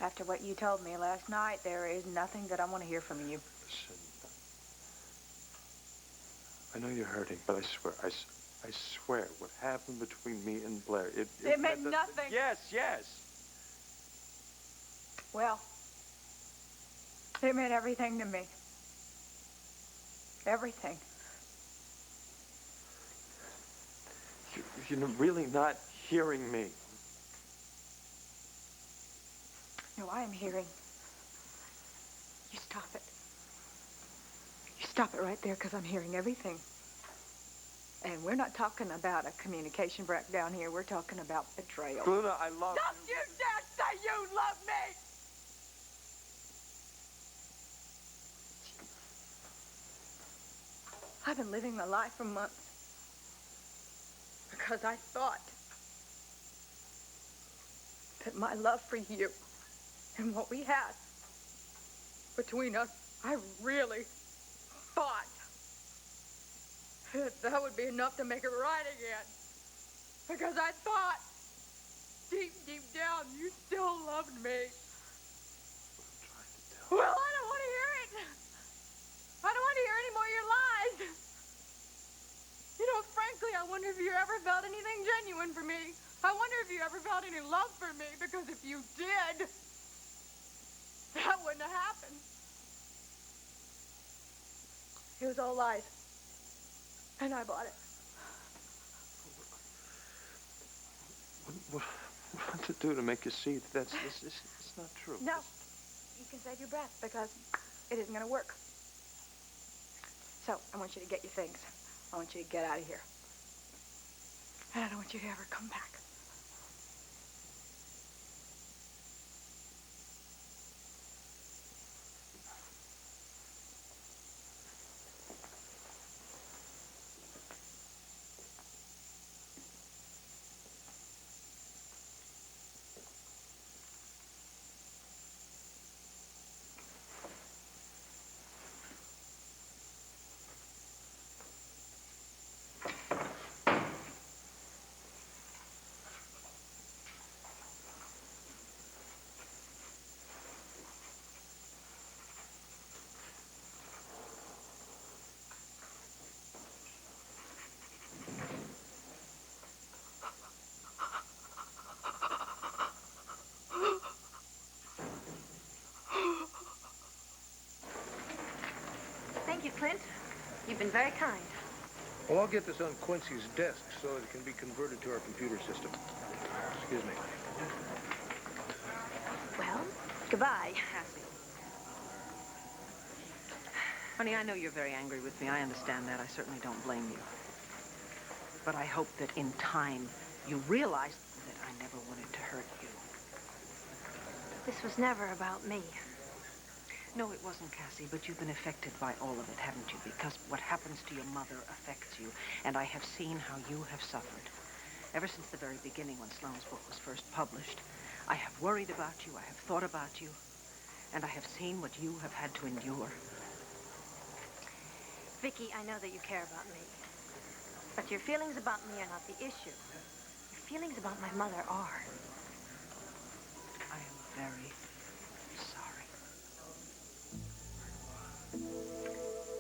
After what you told me last night, there is nothing that I want to hear from you. Listen, I know you're hurting, but I swear, what happened between me and Blair, it meant nothing. Yes. Well, it meant everything to me. Everything. You're really not hearing me. No, I am hearing. You stop it. You stop it right there, because I'm hearing everything. And we're not talking about a communication breakdown here. We're talking about betrayal. Luna, I love Don't you dare say you love me! I've been living my life for months because I thought that my love for you and what we had between us, I really thought that would be enough to make it right again. Because I thought, deep down, you still loved me. Well, I don't want to hear it. I don't want to hear any more of your lies. You know, frankly, I wonder if you ever felt anything genuine for me. I wonder if you ever felt any love for me, because if you did, that wouldn't have happened. It was all lies. And I bought it. What to do to make you see that it's not true? No, you can save your breath, because it isn't going to work. So, I want you to get your things. I want you to get out of here. And I don't want you to ever come back. Thank you, Clint. You've been very kind. Well, I'll get this on Quincy's desk so that it can be converted to our computer system. Excuse me. Well, goodbye. Cassie. Honey, I know you're very angry with me. I understand that. I certainly don't blame you. But I hope that in time you realize that I never wanted to hurt you. This was never about me. No, it wasn't, Cassie, but you've been affected by all of it, haven't you? Because what happens to your mother affects you, and I have seen how you have suffered. Ever since the very beginning, when Sloane's book was first published, I have worried about you, I have thought about you, and I have seen what you have had to endure. Vicky, I know that you care about me. But your feelings about me are not the issue. Your feelings about my mother are. I am very sorry.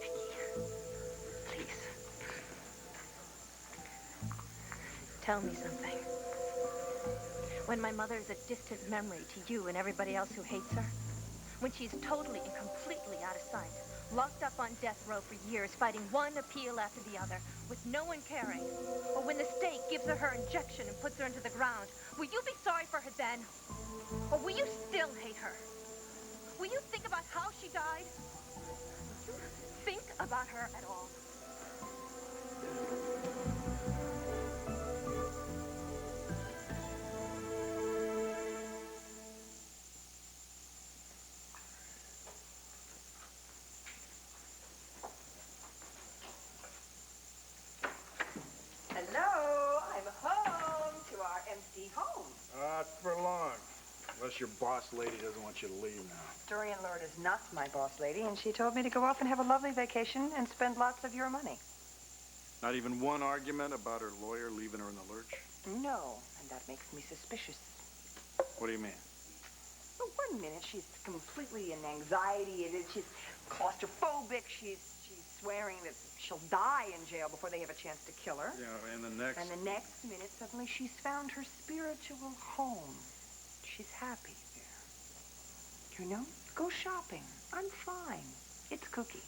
Vicky, please. Tell me something. When my mother is a distant memory to you and everybody else who hates her, when she's totally and completely out of sight, locked up on death row for years, fighting one appeal after the other, with no one caring, or when the state gives her injection and puts her into the ground, will you be sorry for her then? Or will you still hate her? Will you think about how she died? Will you think about her at all? Hello, I'm home to our empty home. Not for long. Unless your boss lady doesn't want you to leave now. Dorian Lord is not my boss lady, and she told me to go off and have a lovely vacation and spend lots of your money. Not even one argument about her lawyer leaving her in the lurch? No, and that makes me suspicious. What do you mean? But one minute she's completely in anxiety. She's claustrophobic. She's swearing that she'll die in jail before they have a chance to kill her. Yeah, and the next... And the next minute, suddenly she's found her spiritual home. She's happy there. You know, go shopping. I'm fine. It's Cookie.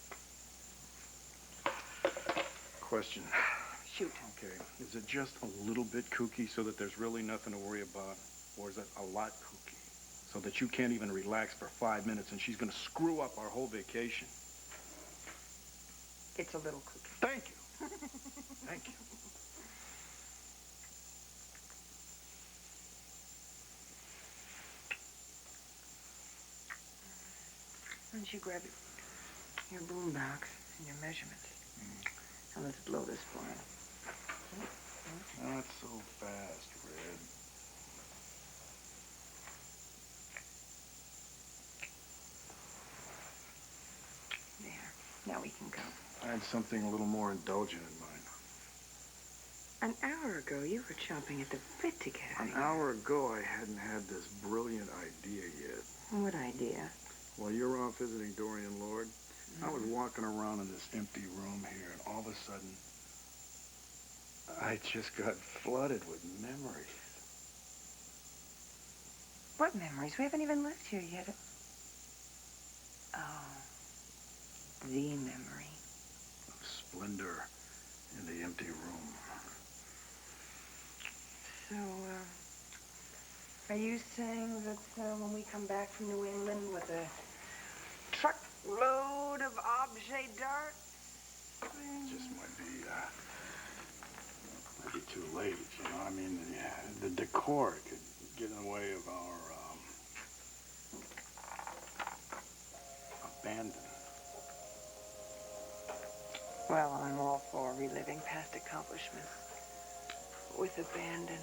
Question. Shoot. Okay, is it just a little bit kooky so that there's really nothing to worry about? Or is it a lot kooky so that you can't even relax for 5 minutes and she's gonna screw up our whole vacation? It's a little Cookie. Thank you. Thank you. Why don't you grab your boom box and your measurements? And let's blow this for him. Not so fast, Red. There. Now we can go. I had something a little more indulgent in mind. An hour ago, you were chomping at the bit to get out of An here. hour ago, I hadn't had this brilliant idea yet. What idea? While you were off visiting Dorian Lord, I was walking around in this empty room here, and all of a sudden, I just got flooded with memories. What memories? We haven't even left here yet. Oh, the memory. Of splendor in the empty room. So, are you saying that when we come back from New England with a truckload of objet d'art? Just might be too late, you know. I mean, the decor could get in the way of our abandon. Well, I'm all for reliving past accomplishments with abandon.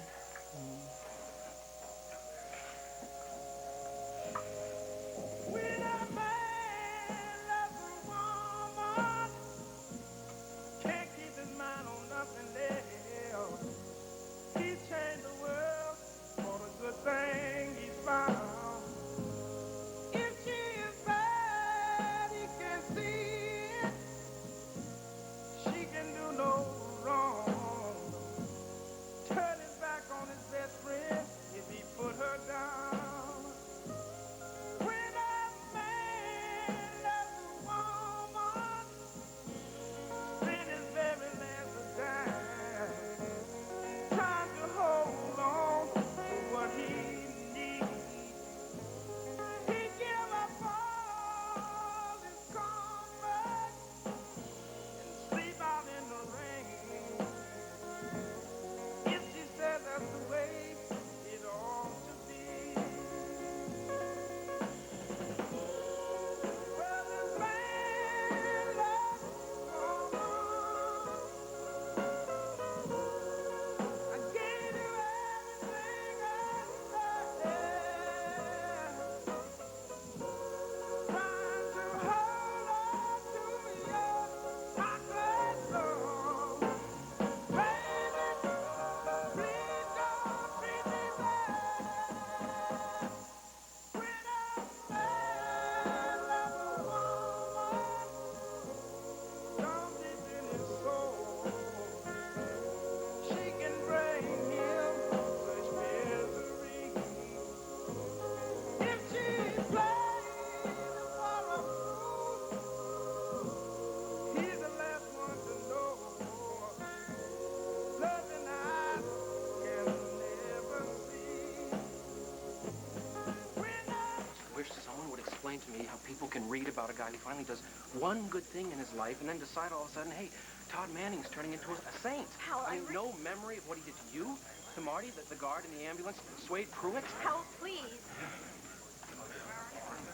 To me how people can read about a guy who finally does one good thing in his life and then decide all of a sudden, hey, Todd Manning's turning into a saint. Hal, I mean, no memory of what he did to you, to Marty, the guard in the ambulance, Swade Pruitt. Hal, please.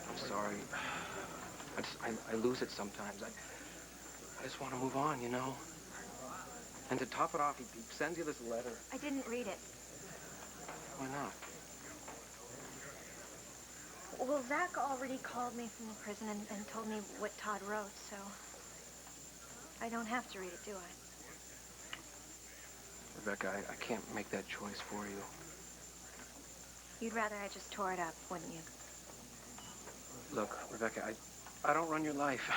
I'm sorry. I lose it sometimes. I just want to move on, you know. And to top it off, he sends you this letter. I didn't read it. Why not? Well, Zach already called me from the prison and told me what Todd wrote, so I don't have to read it, do I? Rebecca, I can't make that choice for you. You'd rather I just tore it up, wouldn't you? Look, Rebecca, I don't run your life.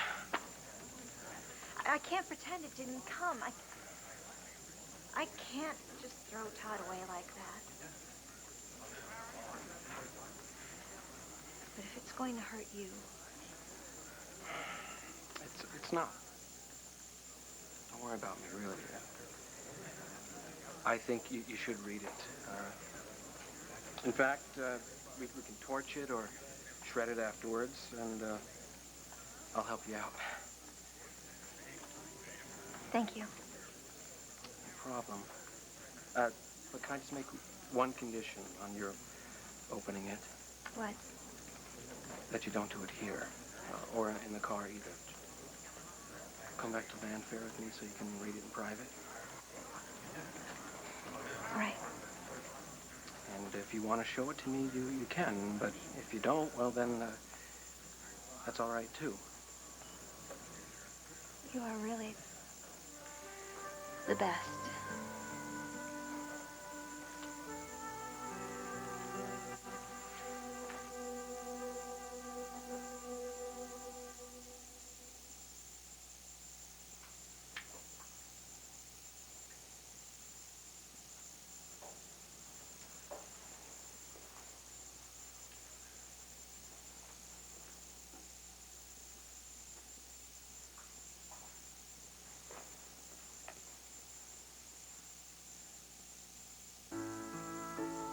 I can't pretend it didn't come. I can't just throw Todd away like that. But if it's going to hurt you... It's not. Don't worry about me, really. I think you should read it. In fact, we can torch it or shred it afterwards, and I'll help you out. Thank you. No problem. But can I just make one condition on your opening it? What? That you don't do it here, or in the car either. Come back to Landfair with me so you can read it in private. Right. And if you want to show it to me, you can. But if you don't, well, then that's all right, too. You are really the best.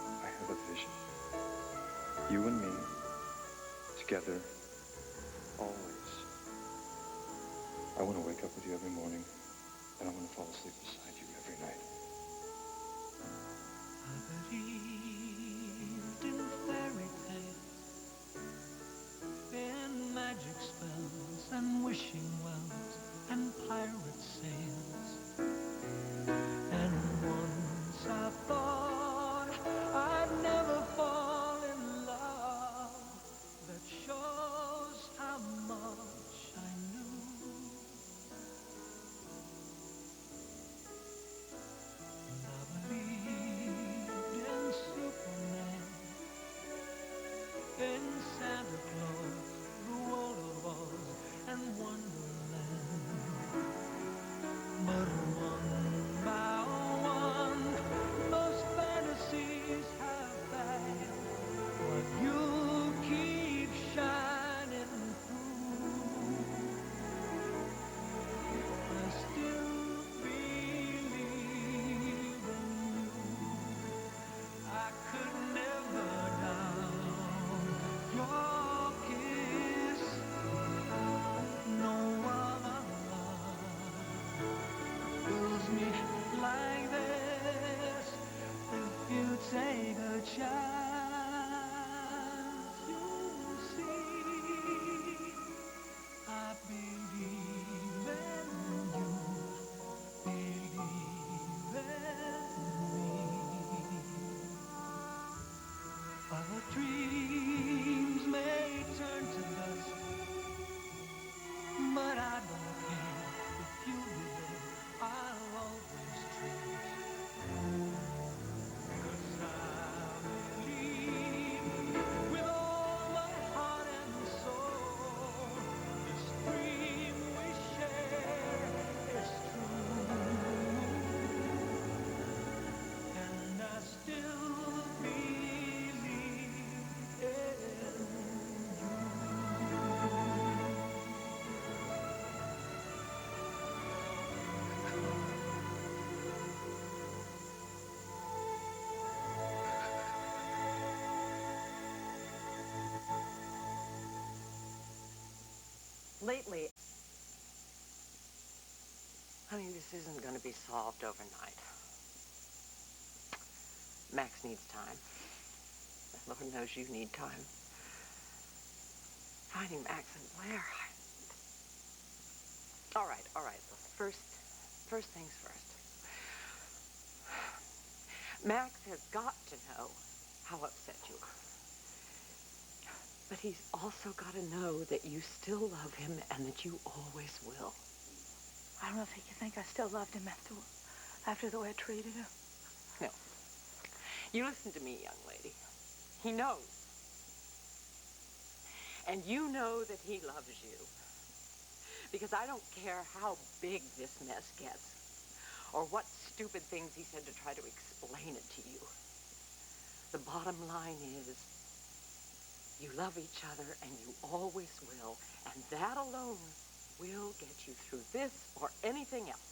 I have a vision. You and me, together, always. I want to wake up with you every morning, and I want to fall asleep beside you every night. I believed in fairy tales, in magic spells and wishing wells and pirate sails. And once I thought I'd never fall in love. That shows how much I knew. And I believed in Superman, in Santa Claus, the world of Oz, and Wonderland. But one by one, most fantasies have failed. But you keep shining through. I still believe in you. I could never down your kiss. No other love fills me like this. If you take a chance, you'll see. I believe in you. Believe in me. Our dreams may turn to dust, but I don't care. If you be there, I'll always trust. 'Cause I believe with all my heart and soul, this dream we share is true. And I still believe in you. Lately, honey, this isn't going to be solved overnight. Max needs time. Lord knows you need time. Finding Max and Blair. All right. Look, first things first. Max has got to know how upset you are. But he's also got to know that you still love him and that you always will. I don't know if he could think I still loved him after the way I treated him. No. You listen to me, young lady. He knows. And you know that he loves you. Because I don't care how big this mess gets, or what stupid things he said to try to explain it to you. The bottom line is, you love each other, and you always will, and that alone will get you through this or anything else.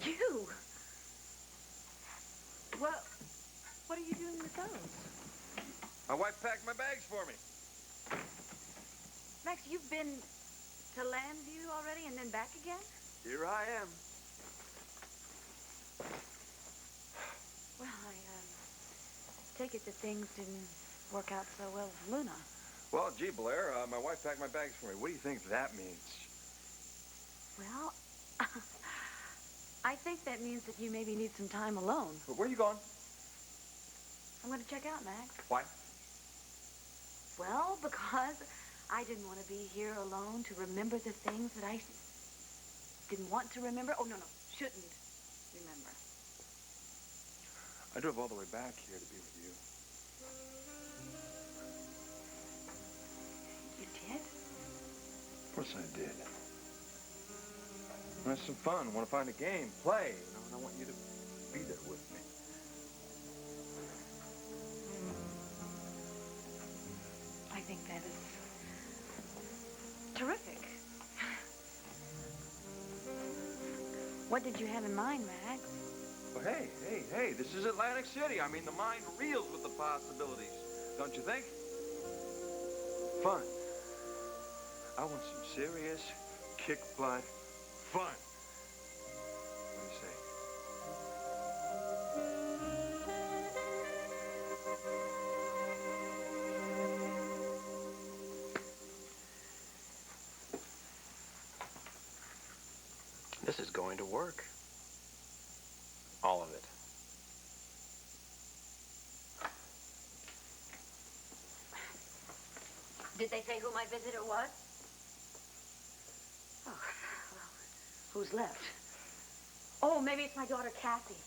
You? Well, what are you doing with those? My wife packed my bags for me. Max, you've been to Landview already and then back again? Here I am. Well, I take it that things didn't work out so well with Luna. Well, gee, Blair, my wife packed my bags for me. What do you think that means? Well, I think that means that you maybe need some time alone. But where are you going? I'm going to check out, Max. Why? Well, because I didn't want to be here alone to remember the things that I didn't want to remember. Oh, no, shouldn't remember. I drove all the way back here to be with you. You did? Of course I did. I want some fun. I want to find a game, play, and I want you to be there with me. I think that is terrific. What did you have in mind, Max? Well, hey, this is Atlantic City. I mean, the mind reels with the possibilities. Don't you think? Fun. I want some serious, kick-butt fun. What do you say? This is going to work. All of it. Did they say who my visitor was? Oh, well, who's left? Oh, maybe it's my daughter, Kathy.